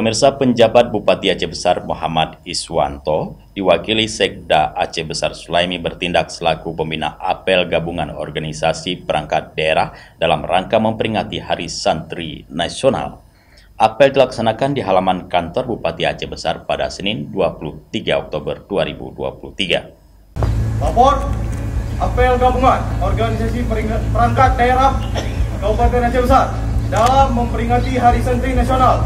Pemirsa, penjabat Bupati Aceh Besar Muhammad Iswanto diwakili Sekda Aceh Besar Sulaimi bertindak selaku pembina apel gabungan organisasi perangkat daerah dalam rangka memperingati Hari Santri Nasional. Apel dilaksanakan di halaman kantor Bupati Aceh Besar pada Senin 23 Oktober 2023. Lapor apel gabungan organisasi perangkat daerah Kabupaten Aceh Besar dalam memperingati Hari Santri Nasional.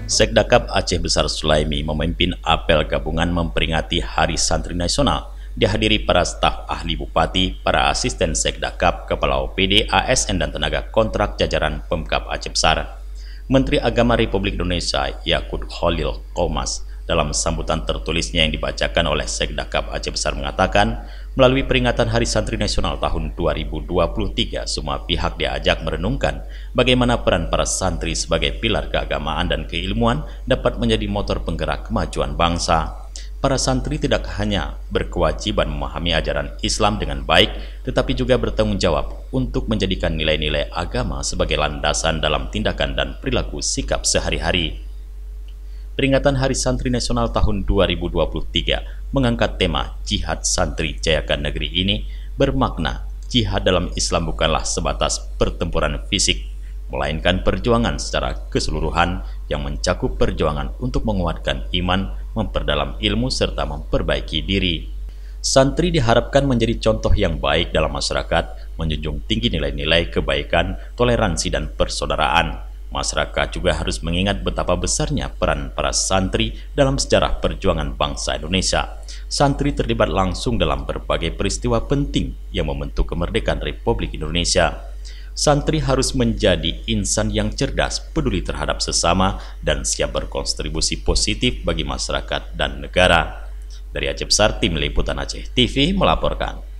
Sekdakap Aceh Besar Sulaimi memimpin apel gabungan memperingati Hari Santri Nasional. Dihadiri para staf ahli bupati, para asisten Sekdakap, kepala OPD, ASN, dan tenaga kontrak jajaran Pemkab Aceh Besar. Menteri Agama Republik Indonesia Yakut Khalil Qomas dalam sambutan tertulisnya yang dibacakan oleh Sekdakap Aceh Besar mengatakan, melalui peringatan Hari Santri Nasional tahun 2023, semua pihak diajak merenungkan bagaimana peran para santri sebagai pilar keagamaan dan keilmuan dapat menjadi motor penggerak kemajuan bangsa. Para santri tidak hanya berkewajiban memahami ajaran Islam dengan baik, tetapi juga bertanggung jawab untuk menjadikan nilai-nilai agama sebagai landasan dalam tindakan dan perilaku sikap sehari-hari. Peringatan Hari Santri Nasional tahun 2023 mengangkat tema Jihad Santri Jayakan Negeri ini bermakna jihad dalam Islam bukanlah sebatas pertempuran fisik, melainkan perjuangan secara keseluruhan yang mencakup perjuangan untuk menguatkan iman, memperdalam ilmu, serta memperbaiki diri. Santri diharapkan menjadi contoh yang baik dalam masyarakat, menjunjung tinggi nilai-nilai kebaikan, toleransi, dan persaudaraan. Masyarakat juga harus mengingat betapa besarnya peran para santri dalam sejarah perjuangan bangsa Indonesia. Santri terlibat langsung dalam berbagai peristiwa penting yang membentuk kemerdekaan Republik Indonesia. Santri harus menjadi insan yang cerdas, peduli terhadap sesama, dan siap berkontribusi positif bagi masyarakat dan negara. Dari Aceh Besar, Tim Liputan Aceh TV melaporkan.